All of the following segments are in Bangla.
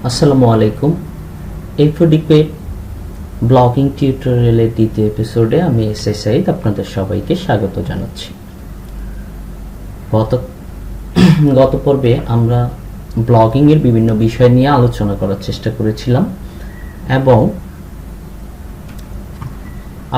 আসসালামু আলাইকুম। এফডিপে ব্লগিং টিউটোরিয়ালের দ্বিতীয় এপিসোডে আমি এসএ সাইদ আপনাদের সবাইকে স্বাগত জানাচ্ছি। গত পর্বে আমরা ব্লগিং এর বিভিন্ন বিষয় নিয়ে আলোচনা করার চেষ্টা করেছিলাম এবং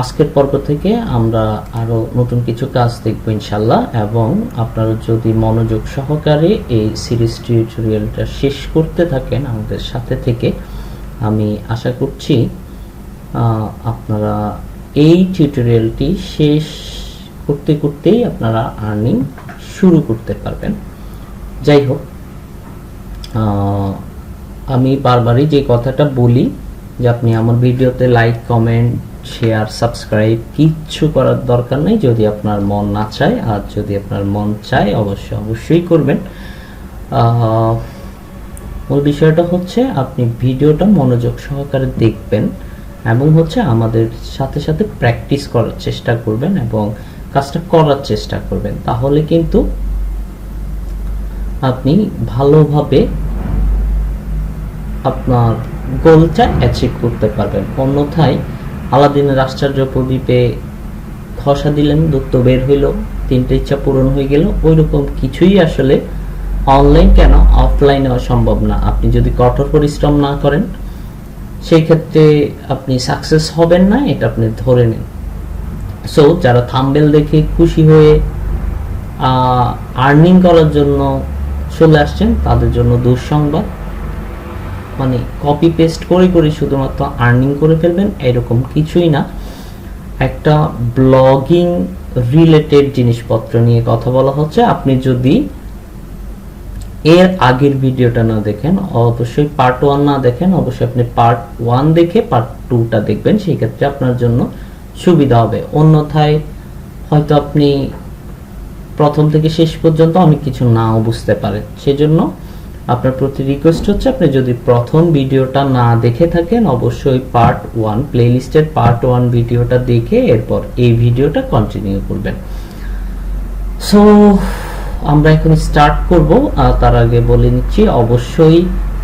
আজকের পর্ব থেকে আমরা আরো নতুন কিছু কাজ দেখব ইনশাআল্লাহ, এবং আপনারা যদি মনোযোগ সহকারে এই সিরিজ টিউটোরিয়ালটা শেষ করতে থাকেন আমাদের সাথে থেকে, আমি আশা করছি আপনারা এই টিউটোরিয়ালটি শেষ করতে করতেই আপনারা আর্নিং শুরু করতে পারবেন। যাই হোক, আমি বারবারই যে কথাটা বলি যে আপনি আমার ভিডিওতে লাইক, কমেন্ট, শেয়ার, সাবস্ক্রাইব কিচ্ছু করার দরকার নেই যদি আপনার মন না চায়। আর যদি আপনার মন চায় অবশ্যই করবেন। মূল বিষয়টা হচ্ছে আপনি ভিডিওটা মনোযোগ সহকারে দেখবেন এবং আমাদের সাথে সাথে প্র্যাকটিস করার চেষ্টা করবেন এবং কাজটা করার চেষ্টা করবেন। তাহলে কিন্তু আপনি ভালোভাবে আপনার গোলটা অ্যাচিভ করতে পারবেন। অন্যথায় আলাদিনের আশ্চর্য প্রদীপে ঘষা দিলেন, দুধ তো বের হইল, তিনটে ইচ্ছা পূরণ হয়ে গেল, ওইরকম কিছুই আসলে অনলাইন কেন অফলাইনেও সম্ভব না। আপনি যদি কঠোর পরিশ্রম না করেন সেই ক্ষেত্রে আপনি সাকসেস হবেন না, এটা আপনি ধরে নিন। সো যারা থাম্বনেল দেখে খুশি হয়ে আর্নিং করার জন্য চলে আসছেন তাদের জন্য দুঃসংবাদ, মানে কপি পেস্ট করে শুধুমাত্র আর্নিং করে ফেলবেন এরকম কিছুই না। একটা ব্লগিং রিলেটেড জিনিসপত্র নিয়ে কথা বলা হচ্ছে। আপনি যদি এর আগের ভিডিওটা না দেখেন, অবশ্যই পার্ট 1 না দেখেন, অবশ্যই আপনি পার্ট 1 দেখে পার্ট 2টা দেখবেন, সেই ক্ষেত্রে আপনার জন্য সুবিধা হবে। অন্যথায় হয়তো আপনি প্রথম থেকে শেষ পর্যন্ত অনেক কিছু নাও বুঝতে পারেন। সেজন্য আপনার প্রতি রিকোয়েস্ট হচ্ছে আপনি যদি প্রথম ভিডিওটা না দেখে থাকেন অবশ্যই পার্ট 1 প্লেলিস্টের পার্ট 1 ভিডিওটা দেখে এরপর এই ভিডিওটা কন্টিনিউ করবেন। সো আমরা এখন স্টার্ট করব। তার আগে বলে নিচ্ছি অবশ্যই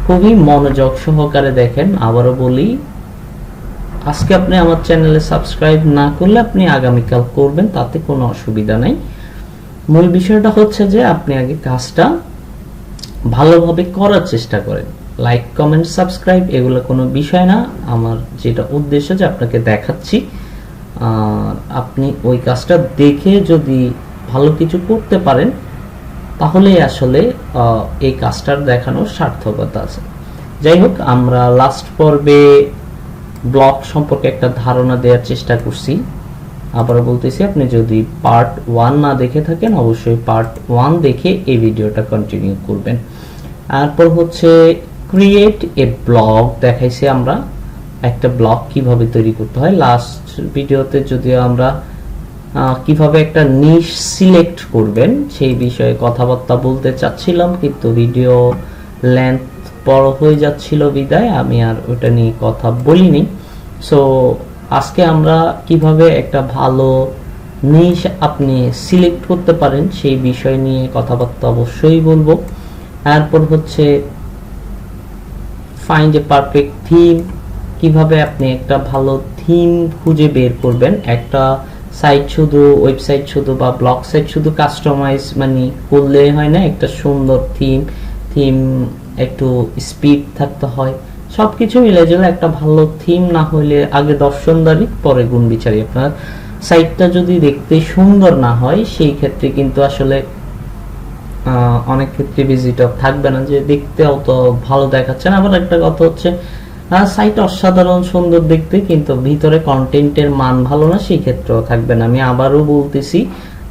খুবই মনোযোগ সহকারে দেখেন। আবারও বলি, আজকে আপনি আমার চ্যানেলে সাবস্ক্রাইব না করলে আপনি আগামীকাল করবেন, তাতে কোনো অসুবিধা নাই। মূল বিষয়টা হচ্ছে যে আপনি আগে কাজটা ভালোভাবে করার চেষ্টা করেন। লাইক, কমেন্ট, সাবস্ক্রাইব এগুলো কোনো বিষয় না। আমার যেটা উদ্দেশ্য যে আপনাকে দেখাচ্ছি, আপনি ওই কাজটা দেখে যদি ভালো কিছু করতে পারেন তাহলে আসলে এই কাজটার দেখানোর সার্থকতা আছে। যাই হোক, আমরা লাস্ট পর্বে ব্লগ সম্পর্কে একটা ধারণা দেওয়ার চেষ্টা করছি। আবারও বলতেছি, আপনি যদি পার্ট 1 না দেখে থাকেন অবশ্যই পার্ট 1 দেখে এই ভিডিওটা কন্টিনিউ করবেন। তারপর ক্রিয়েট এ ব্লগ দেখাইছি আমরা, একটা ব্লগ কিভাবে তৈরি করতে হয়। লাস্ট ভিডিওতে যদিও আমরা কিভাবে একটা নিশ সিলেক্ট করবেন সেই বিষয়ে কথাবার্তা বলতে চাচ্ছিলাম, কিন্তু ভিডিও লেন্থ বড় হয়ে যাচ্ছিল বিদায় আমি আর ওটা নিয়ে কথা বলিনি। সো আজকে আমরা কিভাবে একটা ভালো নিশ আপনি সিলেক্ট করতে পারেন সেই বিষয় নিয়ে কথাবার্তা অবশ্যই বলবো। তারপর ফাইন্ড এ পারফেক্ট থিম, কিভাবে আপনি একটা ভালো থিম খুঁজে বের করবেন। একটা সাইট শুধু, ওয়েবসাইট শুধু বা ব্লগ সাইট শুধু কাস্টমাইজ মানে করলে হয় না, একটা সুন্দর থিম একটু স্পিড থাকতে হয়, সবকিছু মিলে গেলে একটা ভালো থিম না হইলে আগে দর্শনদারি পরে গুণ বিচারি। আপনার সাইটটা যদি দেখতে সুন্দর না হয় সেই ক্ষেত্রে কিন্তু আসলে অনেক ক্ষেত্রে ভিজিটর থাকবে না, যে দেখতে অত ভালো দেখাচ্ছে না। আবার একটা কথা সাইট অসাধারণ সুন্দর দেখতে কিন্তু ভিতরে কন্টেন্টের মান ভালো না, সেই ক্ষেত্রেও থাকবে না। আমি আবারও বলতেছি,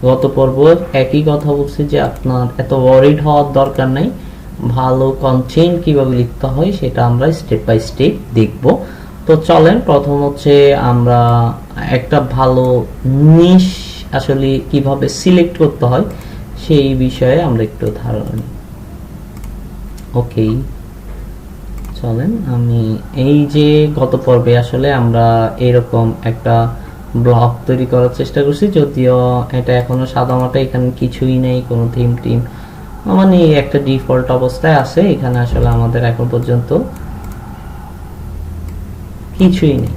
গত পর্ব একই কথা বলছি যে আপনার এত ওয়ারিড হওয়ার দরকার নাই। ভালো কন্টেন্ট কিভাবে লিখতে হয় সেটা আমরা স্টেপ বাই স্টেপ দেখব। তো চলেন, প্রথম আমরা একটা ভালো নিশ আসলে কিভাবে সিলেক্ট করতে হয় সেই বিষয়ে আমরা একটু ধারণা নিই। ওকে, চলেন। আমি এই যে গত পর্বে আসলে আমরা এরকম একটা ব্লগ তৈরি করার চেষ্টা করছি, যদিও এটা এখনো সাদামাটা, এখানে কিছুই নেই, কোনো থিম মানে একটা ডিফল্ট অবস্থায় আছে, এখানে আসলে আমাদের এখন পর্যন্ত কিছুই নেই।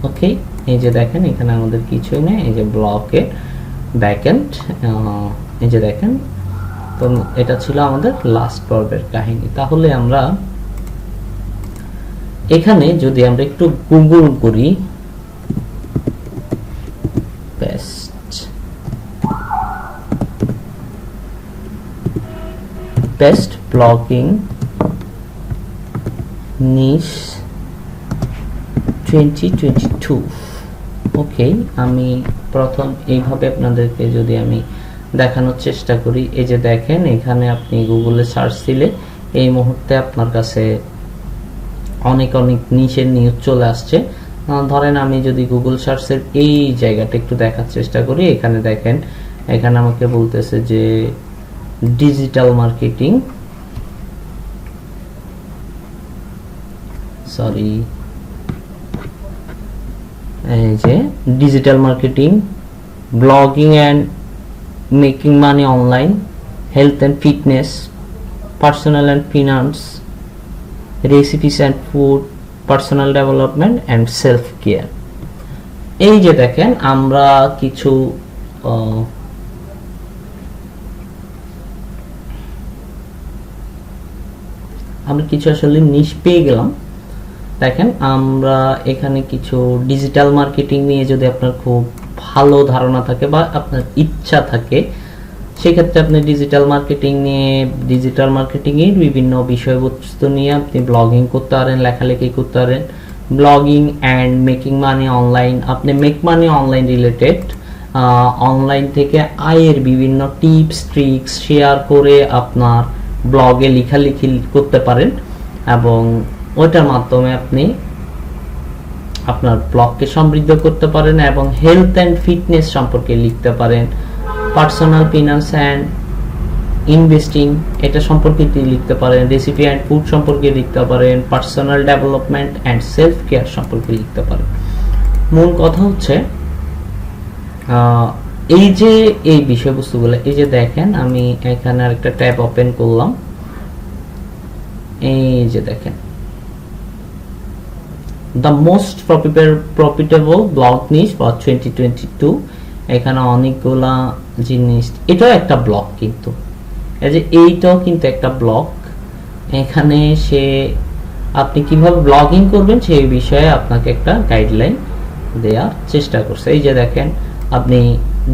ওকে, এই যে দেখেন এখানে আমাদের কিছুই নেই। এই যে ব্লকের ব্যাকএন্ড, এই যে দেখেন। তো এটা ছিল আমাদের লাস্ট পর্বের কাহিনী। তাহলে আমরা এখানে যদি আমরা একটু গুগল করি বেস্ট ব্লগিং নিশ 2022। ওকে, আমি প্রথম এইভাবে আপনাদেরকে যদি আমি দেখানোর চেষ্টা করি, এই যে দেখেন এখানে আপনি গুগলে সার্চ দিলে এই মুহূর্তে আপনার কাছে অনেক অনেক নিশের নিউজ চলে আসছে। ধরেন আমি যদি গুগল সার্চের এই জায়গাটা একটু দেখার চেষ্টা করি, এখানে দেখেন এখানে আমাকে বলতেছে যে ডিজিটাল মার্কেটিং, সরি, এই যে digital marketing, blogging and making money online, health and fitness, personal and finance, recipes and food, personal development and self care. এই যে দেখেন আমরা কিছু আসলে নিশ পেয়ে গেলাম। দেখেন আমরা এখানে কিছু ডিজিটাল মার্কেটিং নিয়ে যদি আপনার খুব ভালো ধারণা থাকে বা আপনার ইচ্ছা থাকে, সেক্ষেত্রে আপনি ডিজিটাল মার্কেটিং এর বিভিন্ন বিষয়বস্তু নিয়ে আপনি ব্লগিং করতে পারেন, লেখালেখি করতে পারেন। Blogging and making money online, আপনি make money online related, online থেকে আয়ের বিভিন্ন টিপস ট্রিক্স শেয়ার করে আপনার ব্লগে লেখালেখি করতে পারেন এবং ওইটার মাধ্যমে আপনি আপনার ব্লগকে সমৃদ্ধ করতে পারেন এবং হেলথ অ্যান্ড ফিটনেস সম্পর্কে লিখতে পারেন। পার্সোনাল ফিনান্স অ্যান্ড ইনভেস্টিং এটা সম্পর্কে লিখতে পারেন। রেসিপি অ্যান্ড ফুড সম্পর্কে লিখতে পারেন। Personal development and self care সম্পর্কে লিখতে পারেন। মূল কথা হচ্ছে এই যে এই বিষয়বস্তুগুলো, এই যে দেখেন আমি এখানে আরেকটা ট্যাব ওপেন করলাম, এই যে দেখেন the most profitable blog niche for 2022। এখানে অনেকগুলা জিনিস, এটাও একটা ব্লগ, কিন্তু এই যে এইটাও কিন্তু একটা ব্লগ। এখানে সে আপনি কিভাবে ব্লগিং করবেন সেই বিষয়ে আপনাকে একটা গাইডলাইন দেওয়ার চেষ্টা করছে। এই যে দেখেন আপনি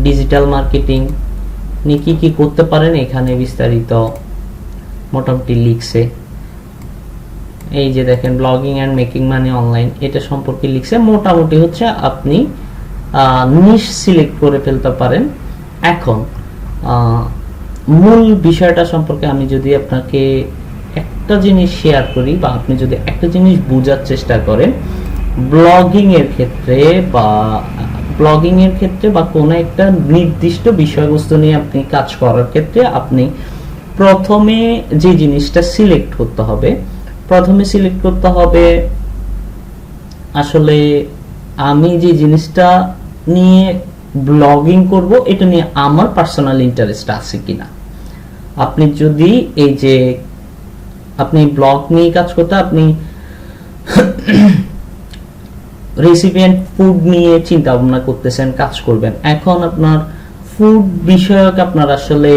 ডিজিটাল মার্কেটিং নিয়ে কি কি করতে পারেন এখানে বিস্তারিত মোটামুটি লিখছে। এই যে দেখেন blogging and making money online এটা সম্পর্কে লিখছে। মোটামুটি হচ্ছে আপনি নিশ সিলেক্ট করে ফেলতে পারেন। এখন মূল বিষয়টা সম্পর্কে আমি যদি আপনাকে একটা জিনিস শেয়ার করি বা আপনি যদি একটা জিনিস বোঝার চেষ্টা করেন, ব্লগিং এর ক্ষেত্রে বা কোনো একটা নির্দিষ্ট বিষয়বস্তু নিয়ে আপনি কাজ করার ক্ষেত্রে আপনি প্রথমে যে জিনিসটা সিলেক্ট করতে হবে আসলে আমি যে জিনিসটা নিয়ে ব্লগিং করব এটা নিয়ে আমার পার্সোনাল ইন্টারেস্ট আছে কিনা। আপনি যদি এই যে আপনি ব্লগ নিয়ে কাজ করতে, আপনি রেসিপি এন্ড ফুড নিয়ে চিন্তা ভাবনা করতেছেন, কাজ করবেন, এখন আপনার ফুড বিষয়ক আপনার আসলে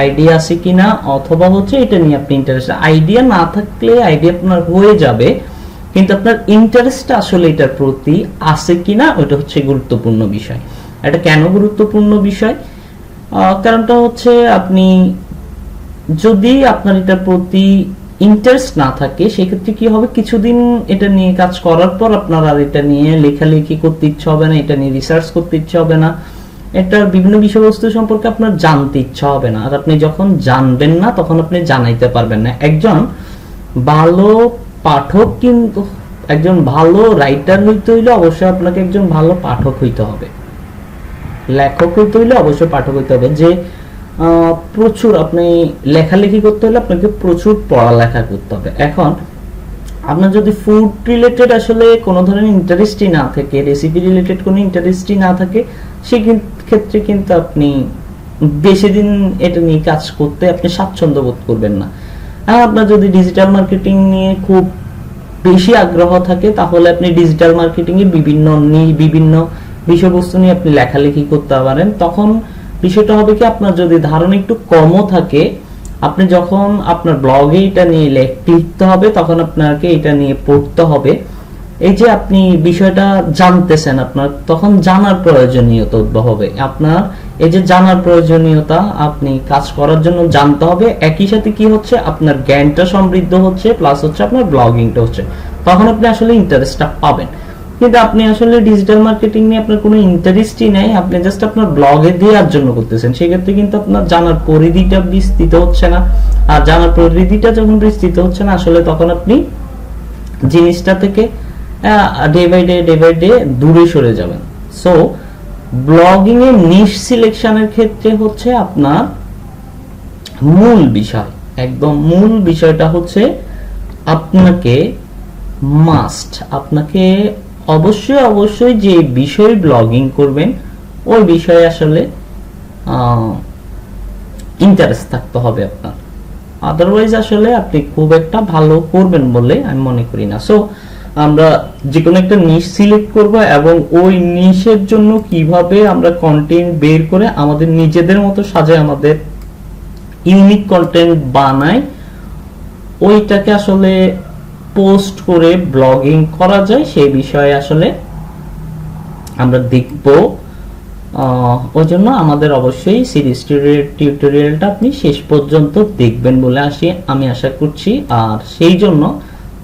আইডিয়া আছে কিনা, অথবা হচ্ছে এটা নিয়ে আপনি ইন্টারেস্ট, আইডিয়া না থাকলে আইডিয়া আপনার হয়ে যাবে কিন্তু আপনার ইন্টারেস্ট আসলে এটার প্রতি আছে কিনা ওটা হচ্ছে গুরুত্বপূর্ণ বিষয়। এটা কেন গুরুত্বপূর্ণ বিষয়? কারণটা হচ্ছে আপনি যদি আপনার এটার প্রতি ইন্টারেস্ট না থাকে সেক্ষেত্রে কি হবে, কিছুদিন এটা নিয়ে কাজ করার পর আপনার আর এটা নিয়ে লেখালেখি করতে ইচ্ছা হবে না, এটা নিয়ে রিসার্চ করতে ইচ্ছা হবে না, এটার বিভিন্ন বিষয়বস্তু সম্পর্কে আপনার জানতে ইচ্ছা হবে না। আর আপনি যখন জানবেন না তখন আপনি জানাইতে পারবেন না। একজন ভালো পাঠক, কিন্তু একজন ভালো রাইটার হইতে হইলে অবশ্যই আপনাকে একজন ভালো পাঠক হইতে হবে, লেখক হইতে হইলে অবশ্যই পাঠক হইতে হবে। যে প্রচুর আপনি লেখালেখি করতে হলে আপনাকে প্রচুর পড়ালেখা করতে হবে। এখন আপনার যদি ফুড রিলেটেড আসলে কোনো ধরনের ইন্টারেস্টই না থাকে, রেসিপি রিলেটেড কোনো ইন্টারেস্টই না থাকে, সেই ক্ষেত্রে কিন্তু আপনি বেশি দিন এটা নিয়ে কাজ করতে আপনি স্বাচ্ছন্দ্য বোধ করবেন না। আর আপনার যদি ডিজিটাল মার্কেটিং নিয়ে খুব বেশি আগ্রহ থাকে তাহলে আপনি ডিজিটাল মার্কেটিং এ বিভিন্ন বিষয়বস্তু নিয়ে আপনি লেখালেখি করতে পারেন। তখন বিষয়টা হবে কি, আপনার যদি ধারণা একটু কমও থাকে, আপনি যখন আপনার ব্লগে এটা নিয়ে লিখতে হবে তখন আপনাকে এটা নিয়ে পড়তে হবে। এই যে আপনি বিষয়টা জানতেছেন, আপনার তখন জানার প্রয়োজনীয়তা উদ্ভব হবে। আপনার এই যে জানার প্রয়োজনীয়তা, আপনি কাজ করার জন্য জানতে হবে, একই সাথে কি হচ্ছে, আপনার জ্ঞানটা সমৃদ্ধ হচ্ছে, প্লাস হচ্ছে আপনার ব্লগিংটা হচ্ছে, তখন আপনি আসলে ইন্টারেস্টটা পাবেন। কিন্তু আপনি আসলে ডিজিটাল মার্কেটিং নিয়ে আপনার কোনো ইন্টারেস্টই নাই, আপনি জাস্ট আপনার ব্লগে দেওয়ার জন্য করতেছেন, সেক্ষেত্রে কিন্তু আপনার জানার পরিধিটা বিস্তৃত হচ্ছে না। আর জানার পরিধিটা যখন বিস্তৃত হচ্ছে না, আসলে তখন আপনি জিনিসটা থেকে ডে বাই ডে দূরে সরে যাবেন। সো ব্লগিং এ নিশ সিলেকশনের ক্ষেত্রে হচ্ছে আপনার মূল বিষয়, একদম মূল বিষয়টা হচ্ছে আপনাকে আপনাকে অবশ্যই যে বিষয়ে ব্লগিং করবেন ওই বিষয়ে আসলে ইন্টারেস্ট থাকতে হবে আপনার। আদারওয়াইজ আসলে আপনি খুব একটা ভালো করবেন বলে আমি মনে করি না। সো আমরা যে কোনো একটা নিশ সিলেক্ট করব এবং ওই নিশের জন্য কিভাবে আমরা কন্টেন্ট বের করে আমাদের নিজেদের মতো সাজায় আমাদের ইউনিক কন্টেন্ট বানাই, ওইটাকে আসলে পোস্ট করে ব্লগিং করা যায়, সেই বিষয়ে আসলে আমরা দেখব। ওই জন্য আমাদের অবশ্যই সিরিজ টিউটোরিয়ালটা আপনি শেষ পর্যন্ত দেখবেন বলে আমি আশা করছি। আর সেই জন্য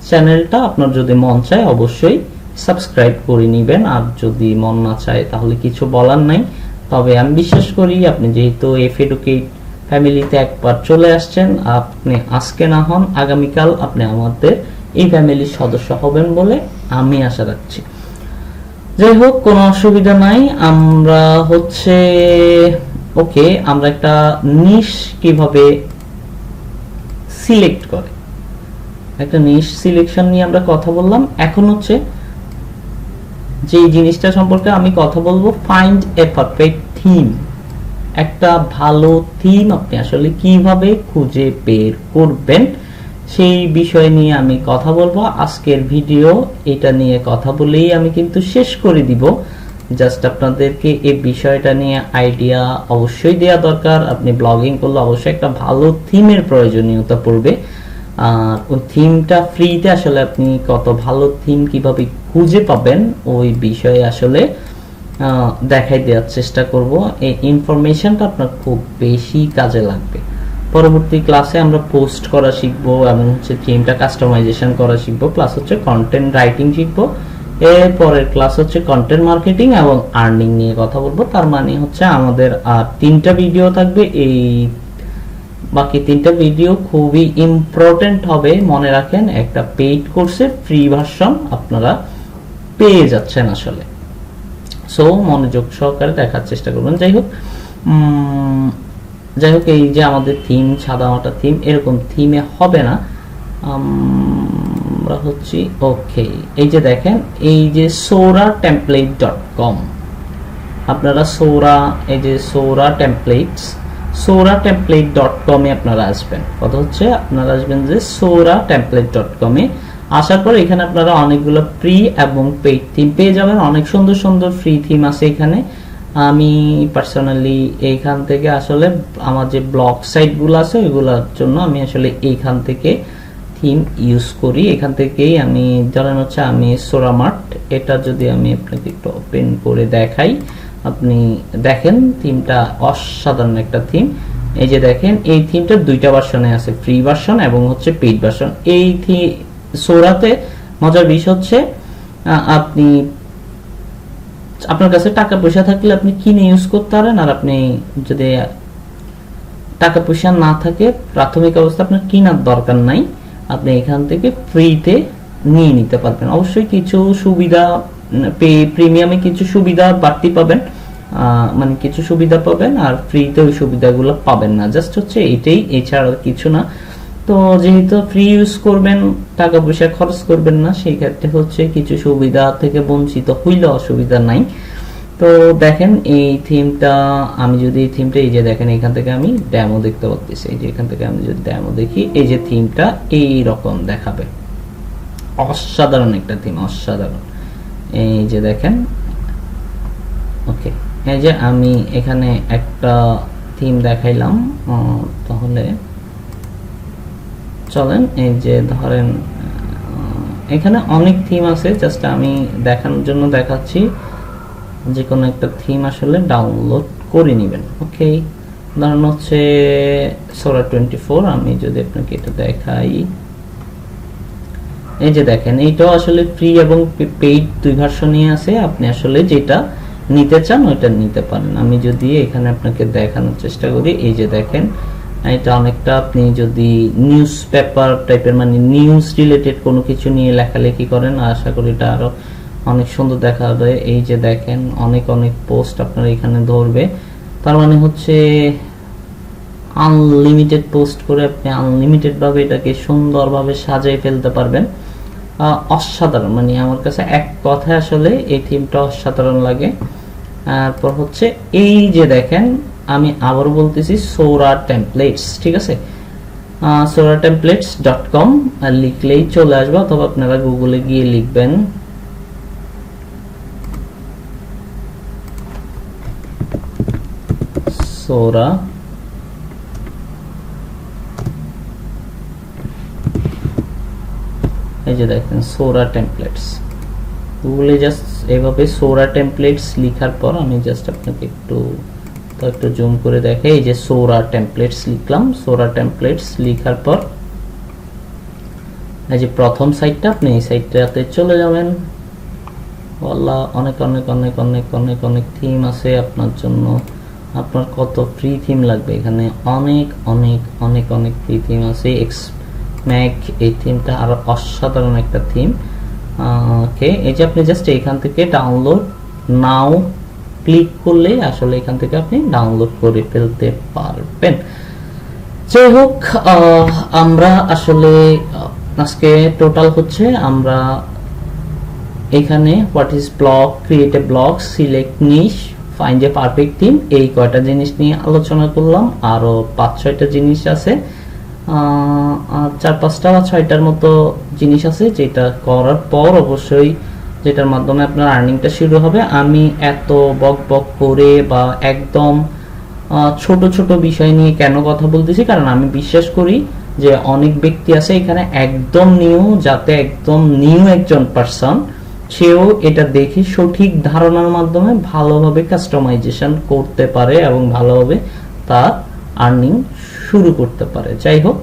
চ্যানেলটা আপনার যদি মন চায় অবশ্যই সাবস্ক্রাইব করে নেবেন, আর যদি মন না চায় তাহলে কিছু বলার নাই। তবে আমি বিশ্বাস করি আপনি যেহেতু এফএডুকেট ফ্যামিলিতে একবার চলে আসছেন, আপনি আজকে না হন আগামীকাল আপনি আমাদের এই ফ্যামিলির সদস্য হবেন বলে আমি আশা রাখছি। যাই হোক, কোনো অসুবিধা নাই। আমরা হচ্ছে আমরা একটা নিশ কিভাবে সিলেক্ট করে, একটা নিশ সিলেকশন নিয়ে আমরা কথা বললাম। এখন হচ্ছে যে জিনিসটা সম্পর্কে আমি কথা বলবো, ফাইন্ড এ পারফেক্ট থিম। একটা ভালো থিম আপনি আসলে কিভাবে খুঁজে বের করবেন সেই বিষয় নিয়ে আমি কথা বলবো। আজকের ভিডিও এটা নিয়ে কথা বলেই আমি কিন্তু শেষ করে দিব। জাস্ট আপনাদেরকে এই বিষয়টা নিয়ে আইডিয়া অবশ্যই দেওয়া দরকার। আপনি ব্লগিং করলে অবশ্যই একটা ভালো থিমের প্রয়োজনীয়তা পড়বে। আর ওই থিমটা ফ্রিতে আসলে আপনি কত ভালো থিম কিভাবে খুঁজে পাবেন ওই বিষয়ে আসলে দেখাই দেওয়ার চেষ্টা করব। এই ইনফরমেশনটা আপনার খুব বেশি কাজে লাগবে। পরবর্তী ক্লাসে আমরা পোস্ট করা শিখবো এবং হচ্ছে থিমটা কাস্টমাইজেশন করা শিখবো, প্লাস হচ্ছে কন্টেন্ট রাইটিং শিখবো। এর পরের ক্লাস হচ্ছে কন্টেন্ট মার্কেটিং এবং আর্নিং নিয়ে কথা বলবো। তার মানে হচ্ছে আমাদের আর 3টা ভিডিও থাকবে। এই বাকি 3টা ভিডিও খুবই ইম্পর্টেন্ট হবে, মনে রাখেন। একটা পেইড কোর্সের ফ্রি ভার্সন আপনারা পেয়ে যাচ্ছেন আসলে। সো মনোযোগ সহকারে দেখার চেষ্টা করবেন। যাই হোক, এই যে আমাদের থিম সাদামাটা থিম, এরকম থিমে হবে না। আমরা হচ্ছে এই যে দেখেন, এই যে soratemplate.com, আপনারা soratemplate.com এ আপনারা আসবেন। কথা হচ্ছে আপনারা আসবেন যে soratemplate.com এ। আসার পর এখানে আপনারা অনেকগুলো ফ্রি এবং পেইড থিম পেয়ে যাবেন। অনেক সুন্দর সুন্দর ফ্রি থিম আছে এখানে। আমি পার্সোনালি এইখান থেকে আসলে আমার যে ব্লগ সাইটগুলো আছে ওইগুলোর জন্য আমি আসলে এইখান থেকে থিম ইউজ করি। এখান থেকেই আমি ধরেন হচ্ছে আমি সোরামার্ট, এটা যদি আমি আপনাকে একটু ওপেন করে দেখাই, আপনি দেখেন থিমটা অসাধারণ একটা থিম। এই যে দেখেন, এই থিমটা 2টা ভার্সনে আছে, ফ্রি ভার্সন এবং হচ্ছে পেইড ভার্সন। এই সোরাতে মজার বিষয় হচ্ছে আপনি আপনার কাছে টাকা পয়সা থাকলে আপনি কিনে ইউজ করতে পারেন, আর আপনি যদি টাকা পয়সা না থাকে প্রাথমিক অবস্থা আপনার কেনার দরকার নাই, আপনি এখান থেকে ফ্রিতে নিয়ে নিতে পারবেন। অবশ্যই কিছু সুবিধা প্রিমিয়ামে কিছু সুবিধা বাড়তি পাবেন, মানে কিছু সুবিধা পাবেন, আর ফ্রিতে ওই সুবিধাগুলো পাবেন না। জাস্ট হচ্ছে এটাই, এছাড়া কিছু না। তো যেহেতু ফ্রি ইউজ করবেন, টাকা পয়সা খরচ করবেন না, সেই ক্ষেত্রে হচ্ছে কিছু সুবিধা থেকে বঞ্চিত হইলে অসুবিধা নাই। তো দেখেন এই থিমটা, আমি যদি এই থিমটা, এই যে দেখেন এখান থেকে আমি ডেমো দেখতে পাচ্ছি, এই যে এখান থেকে আমি যদি ডেমো দেখি, এই যে থিমটা এই রকম দেখাবে। অসাধারণ একটা থিম, অসাধারণ। এই যে দেখেন, ওকে, এই যে আমি এখানে একটা থিম দেখাইলাম। তাহলে চলেন, এই যে ধরেন এখানে অনেক থিম আছে, জাস্ট আমি দেখানোর জন্য দেখাচ্ছি। যে কোনো একটা থিম আসলে ডাউনলোড করে নেবেন। ওকে, ধরুন হচ্ছে সোরা 24, আমি যদি আপনাকে এটা দেখাই, এই যে দেখেন এইটাও আসলে ফ্রি এবং পেইড দুই ভার্সনই আছে। আপনি আসলে যেটা নিতে চান ওইটা নিতে পারেন। আমি যদি এখানে আপনাকে দেখানোর চেষ্টা করি, এই যে দেখেন এটা অনেকটা, আপনি যদি নিউজ পেপার টাইপের, মানে নিউজ রিলেটেড কোনো কিছু নিয়ে লেখালেখি করেন, আশা করি এটা আরো অনেক সুন্দর দেখা হবে। এই যে দেখেন অনেক অনেক পোস্ট আপনার এখানে ধরবে, তার মানে হচ্ছে আনলিমিটেড পোস্ট করে আপনি আনলিমিটেড ভাবে এটাকে সুন্দরভাবে সাজিয়ে ফেলতে পারবেন। অসাধারণ, মানে আমার কাছে এক কথায় আসলে এই থিমটা অসাধারণ লাগে। তারপর হচ্ছে এই যে দেখেন, আমি আবার বলতেছি সোরা টেমপ্লেটস, ঠিক আছে, soratemplates.com লিখলেই চলে আসবে, অথবা আপনারা গুগলে গিয়ে লিখবেন সোরা এই যে দেখেন সোরা টেমপ্লেটস, গুগলে জাস্ট এভাবে সোরা টেমপ্লেটস লেখার পর, আমি জাস্ট আপনাকে একটু জুম করে দেখাই। এই যে সোরা টেমপ্লেটস লিখলাম, সোরা টেমপ্লেটস লেখার পর এই যে প্রথম সাইটটা, আপনি এই সাইটটাতে চলে যাবেন। আল্লাহ, অনেক অনেক অনেক অনেক অনেক অনেক থিম আছে আপনার জন্য। আপনার কত ফ্রি থিম লাগবে, এখানে অনেক অনেক অনেক অনেক ফ্রি থিম আছে। ম্যাক এই থিমটা আরো অসাধারণ একটা থিম। ওকে, এই যে আপনি জাস্ট এখান থেকে ডাউনলোড নাও ক্লিক করলে আসলে এখান থেকে আপনি ডাউনলোড করে ফেলতে পারবেন। যাই হোক, আমরা আসলে আজকে টোটাল হচ্ছে আমরা এখানে what is blog, create a blog, select niche, find a perfect theme, এই কয়টা জিনিস নিয়ে আলোচনা করলাম। আরো 5-6টা জিনিস আছে, 4-5টা বা 6টার মতো জিনিস আছে, যেটা করার পর অবশ্যই যেটার মাধ্যমে আপনার আর্নিংটা শুরু হবে। আমি এত বক বক করে বা একদম ছোট ছোট বিষয় নিয়ে কেন কথা বলতেছি, কারণ আমি বিশ্বাস করি যে অনেক ব্যক্তি আছে এখানে একদম নিউ, যাতে একদম নিউ একজন পারসন সেও এটা দেখে সঠিক ধারণার মাধ্যমে ভালোভাবে কাস্টমাইজেশন করতে পারে এবং ভালোভাবে তার আর্নিং শুরু করতে পারে। যাই হোক,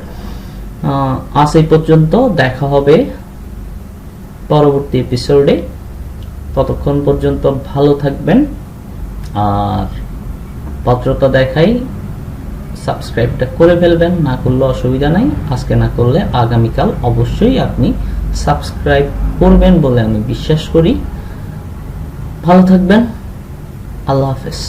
আজ এই পর্যন্ত, দেখা হবে পরবর্তী এপিসোডে। ততক্ষণ পর্যন্ত ভালো থাকবেন, আর ভদ্রতা দেখাই সাবস্ক্রাইবটা করে ফেলবেন, না করলে অসুবিধা নাই, আজকে না করলে আগামীকাল অবশ্যই আপনি সাবস্ক্রাইব করবেন বলে আমি বিশ্বাস করি। ভালো থাকবেন, আল্লাহ হাফেজ।